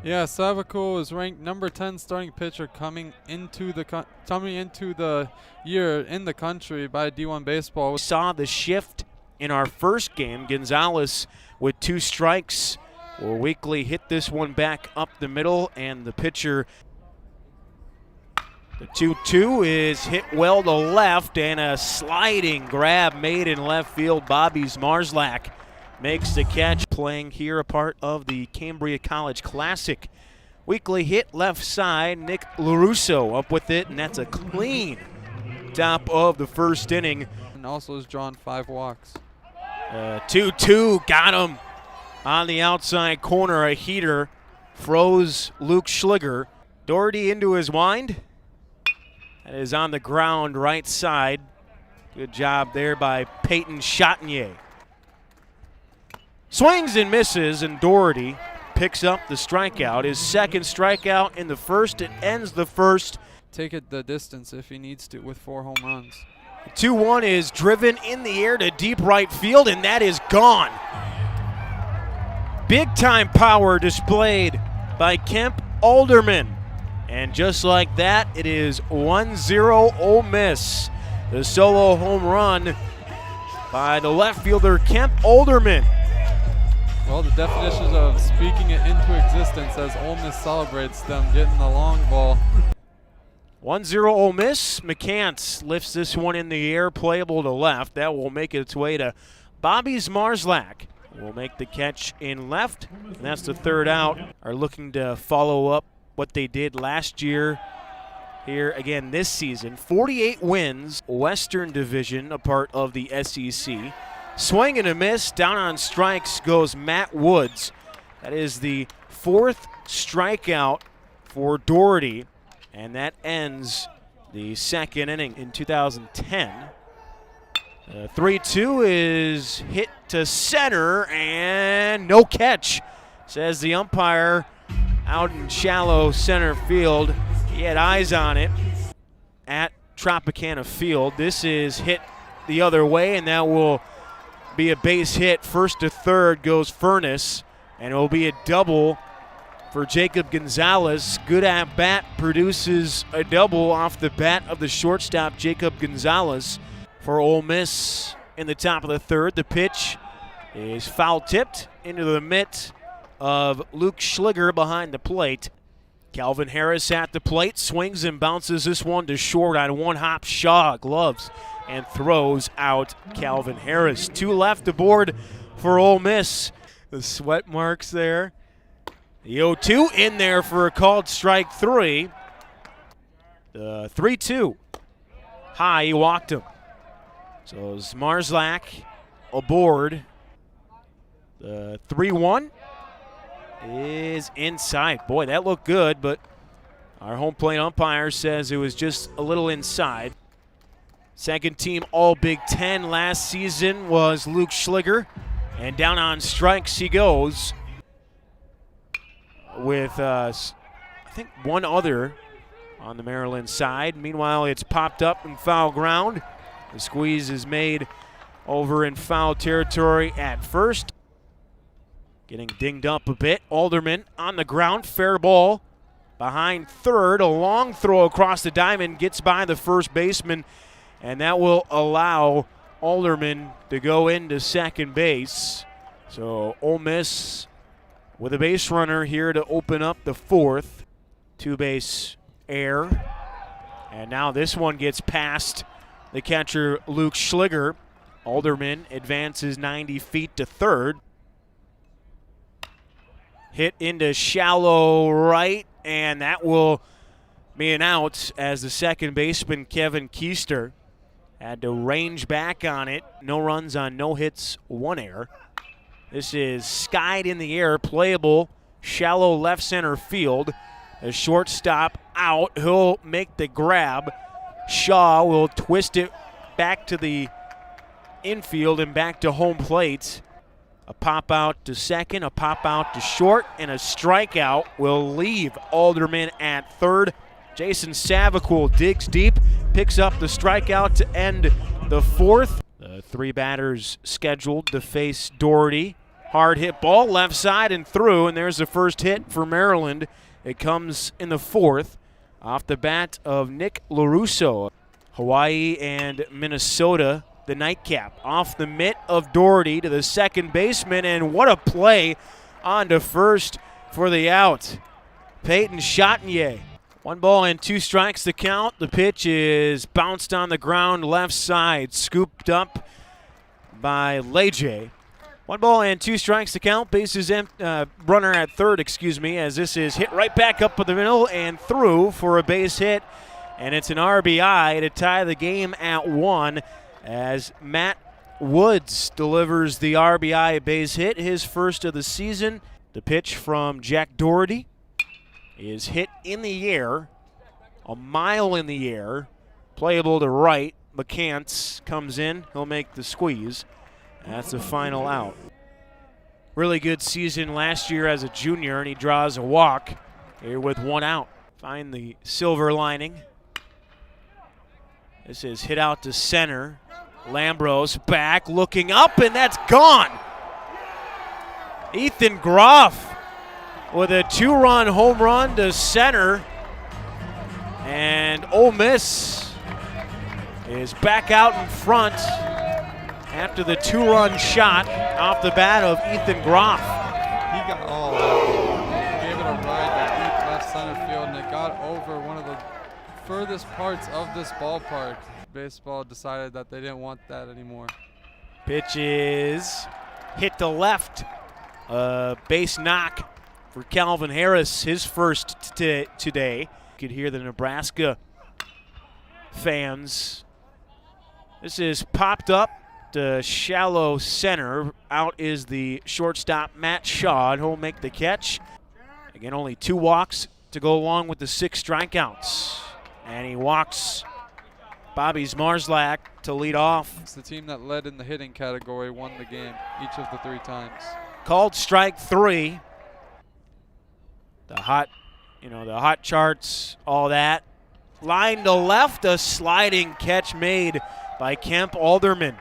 Yeah, Savakul is ranked number 10 starting pitcher coming into the year in the country by D1 Baseball. We saw the shift in our first game. Gonzalez with 2 strikes will weakly hit this one back up the middle, and the pitcher, the 2-2 is hit well to left, and a sliding grab made in left field. Bobby Zmarzlak makes the catch, playing here a part of the Cambria College Classic. Weekly hit left side, Nick LaRusso up with it, and that's a clean top of the first inning. And also has drawn 5 walks. 2-2, got him on the outside corner. A heater froze Luke Schliger. Doherty into his wind. That is on the ground right side. Good job there by Peyton Chatinier. Swings and misses, and Doherty picks up the strikeout. His second strikeout in the first. It ends the first. Take it the distance if he needs to with 4 home runs. 2-1 is driven in the air to deep right field, and that is gone. Big time power displayed by Kemp Alderman. And just like that, it is 1-0 Ole Miss. The solo home run by the left fielder Kemp Alderman. Well, the definitions of speaking it into existence as Ole Miss celebrates them getting the long ball. 1-0 Ole Miss. McCants lifts this one in the air, playable to left. That will make its way to Bobby Zmarzlak. Will make the catch in left, and that's the third out. Are looking to follow up what they did last year here again this season. 48 wins, Western Division, a part of the SEC. Swing and a miss. Down on strikes goes Matt Woods. That is the 4th strikeout for Doherty, and that ends the second inning in 2010. 3-2 is hit to center, and no catch, says the umpire out in shallow center field. He had eyes on it at Tropicana Field. This is hit the other way, and that will be a base hit. First to third goes Furness, and it will be a double for Jacob Gonzalez. Good at bat produces a double off the bat of the shortstop Jacob Gonzalez for Ole Miss in the top of the third. The pitch is foul tipped into the mitt of Luke Schliger behind the plate. Calvin Harris at the plate, swings and bounces this one to short on one hop. Shaw gloves and throws out Calvin Harris. 2 left aboard for Ole Miss. The sweat marks there. The 0-2 in there for a called strike 3. The 3-2. High, he walked him. So Zmarzlak aboard. The 3-1 is inside. Boy, that looked good, but our home plate umpire says it was just a little inside. Second team All Big Ten last season was Luke Schliger, and down on strikes he goes with, I think, one other on the Maryland side. Meanwhile, it's popped up in foul ground. The squeeze is made over in foul territory at first. Getting dinged up a bit. Alderman on the ground, fair ball behind third. A long throw across the diamond gets by the first baseman, and that will allow Alderman to go into second base. So Ole Miss with a base runner here to open up the 4th. 2-base error. And now this one gets past the catcher Luke Schliger. Alderman advances 90 feet to third. Hit into shallow right, and that will be an out as the second baseman Kevin Keister had to range back on it. No runs on no hits, 1 error. This is skied in the air, playable, shallow left center field. The shortstop out, he'll make the grab. Shaw will twist it back to the infield and back to home plate. A pop out to second, a pop out to short, and a strikeout will leave Alderman at third. Jason Savakul digs deep, picks up the strikeout to end the 4th. The 3 batters scheduled to face Doherty. Hard hit ball, left side and through, and there's the first hit for Maryland. It comes in the fourth off the bat of Nick LaRusso. Hawaii and Minnesota, the nightcap. Off the mitt of Doherty to the second baseman, and what a play on to first for the out. Peyton Chatinier. 1 ball and 2 strikes to count. The pitch is bounced on the ground left side, scooped up by Leje. 1 ball and 2 strikes to count. Bases runner at third, as this is hit right back up the middle and through for a base hit. And it's an RBI to tie the game at 1 as Matt Woods delivers the RBI base hit, his first of the season. The pitch from Jack Doherty is hit in the air, a mile in the air, playable to right. McCants comes in, he'll make the squeeze. That's the final out. Really good season last year as a junior, and he draws a walk here with 1 out. Find the silver lining. This is hit out to center. Lambros back, looking up, and that's gone. Ethan Groff with a 2-run home run to center. And Ole Miss is back out in front after the 2-run shot off the bat of Ethan Groff. He got all out. Gave it a ride to deep left center field, and it got over one of the furthest parts of this ballpark. Baseball decided that they didn't want that anymore. Pitch is hit to left. Base knock for Calvin Harris, his first today. You could hear the Nebraska fans. This is popped up to shallow center. Out is the shortstop, Matt Shaw, and he'll make the catch. Again, only 2 walks to go along with the 6 strikeouts. And he walks Bobby Zmarzlak to lead off. It's the team that led in the hitting category won the game each of the 3 times. Called strike 3. The hot charts, all that. Line to left, a sliding catch made by Kemp Alderman.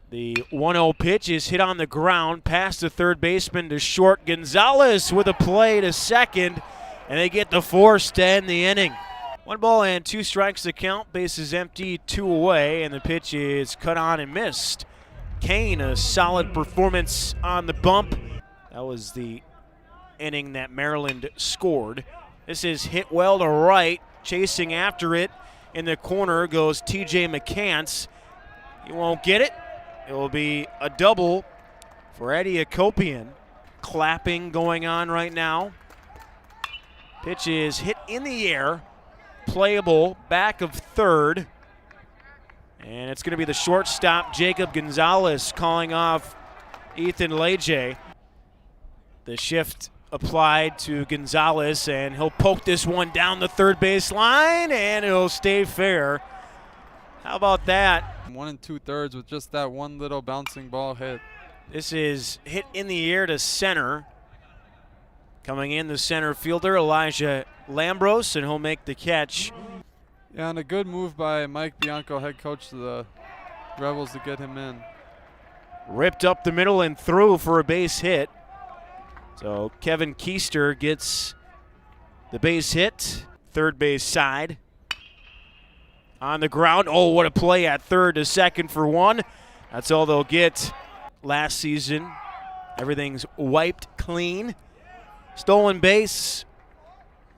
The 1-0 pitch is hit on the ground past the third baseman to short. Gonzalez with a play to second, and they get the force to end the inning. 1 ball and 2 strikes to count. Bases empty, 2 away, and the pitch is cut on and missed. Kane, a solid performance on the bump. That was the inning that Maryland scored. This is hit well to right. Chasing after it in the corner goes TJ McCants. He won't get it. It will be a double for Eddie Akopian. Clapping going on right now. Pitch is hit in the air. Playable back of third. And it's going to be the shortstop, Jacob Gonzalez, calling off Ethan Leje. The shift applied to Gonzalez, and he'll poke this one down the third base line, and it'll stay fair. How about that? 1 2/3 with just that one little bouncing ball hit. This is hit in the air to center. Coming in, the center fielder, Elijah Lambros, and he'll make the catch. Yeah, and a good move by Mike Bianco, head coach of the Rebels, to get him in. Ripped up the middle and through for a base hit. So Kevin Keister gets the base hit, third base side. On the ground, oh, what a play at third to second for 1. That's all they'll get last season. Everything's wiped clean. Stolen base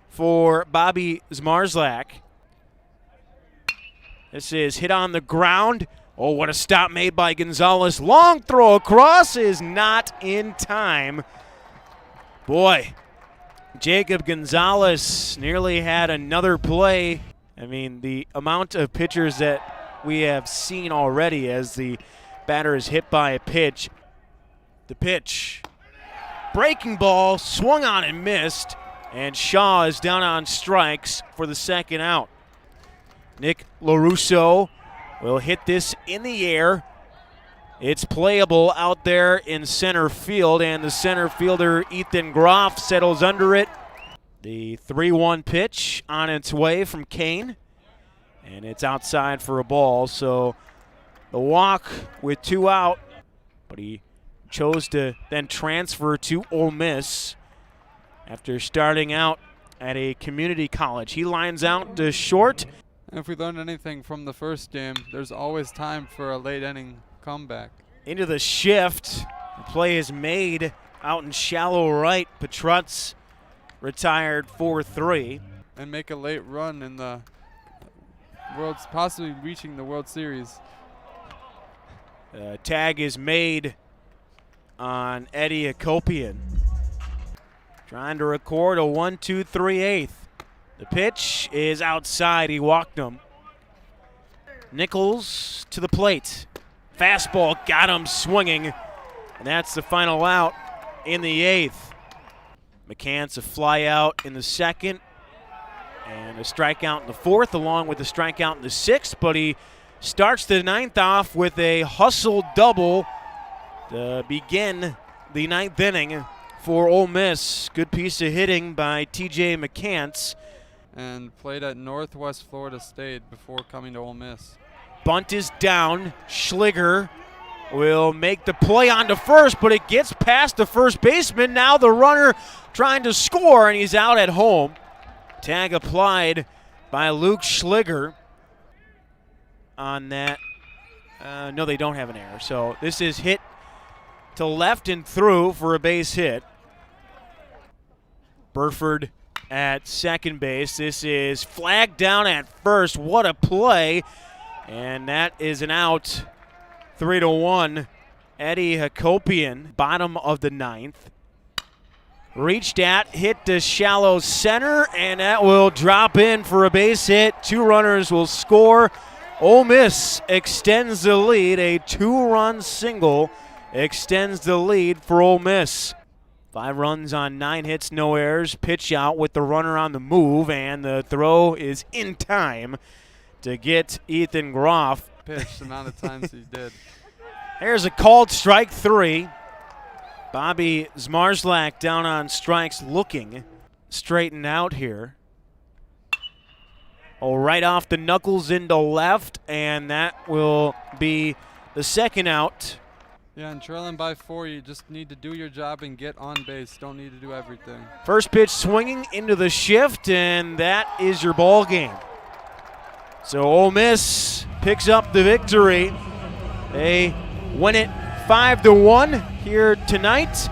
for Bobby Zmarzlak. This is hit on the ground. Oh, what a stop made by Gonzalez. Long throw across is not in time. Boy, Jacob Gonzalez nearly had another play. I mean, the amount of pitchers that we have seen already as the batter is hit by a pitch. The pitch. Breaking ball, swung on and missed, and Shaw is down on strikes for the second out. Nick LaRusso will hit this in the air. It's playable out there in center field, and the center fielder, Ethan Groff, settles under it. The 3-1 pitch on its way from Kane, and it's outside for a ball. So the walk with 2 out, but he chose to then transfer to Ole Miss after starting out at a community college. He lines out to short. And if we learned anything from the first game, there's always time for a late inning comeback. Into the shift. The play is made out in shallow right. Petrutz retired 4-3. And make a late run in the possibly reaching the World Series. Tag is made on Eddie Akopian. Trying to record a 1-2-3/8. The pitch is outside. He walked him. Nichols to the plate. Fastball got him swinging. And that's the final out in the 8th. McCants a fly out in the 2nd. And a strikeout in the 4th, along with a strikeout in the 6th. But he starts the 9th off with a hustle double to begin the 9th inning for Ole Miss. Good piece of hitting by TJ McCants. And played at Northwest Florida State before coming to Ole Miss. Bunt is down. Schliger will make the play on to first, but it gets past the first baseman. Now the runner trying to score, and he's out at home. Tag applied by Luke Schliger on that. No, they don't have an error. So this is hit to left and through for a base hit. Burford at second base. This is flagged down at first. What a play. And that is an out. 3-1. Eddie Hakopian, bottom of the 9th. Reached at, hit to shallow center, and that will drop in for a base hit. 2 runners will score. Ole Miss extends the lead. A 2-run single extends the lead for Ole Miss. 5 runs on 9 hits, no errors. Pitch out with the runner on the move, and the throw is in time to get Ethan Groff. Pitched the amount of times he did. There's a called strike 3. Bobby Zmarzlak down on strikes looking. Straightened out here. Oh, right off the knuckles into left, and that will be the 2nd out. Yeah, and trailing by 4, you just need to do your job and get on base. Don't need to do everything. First pitch swinging into the shift, and that is your ball game. So Ole Miss picks up the victory. They win it 5-1 here tonight.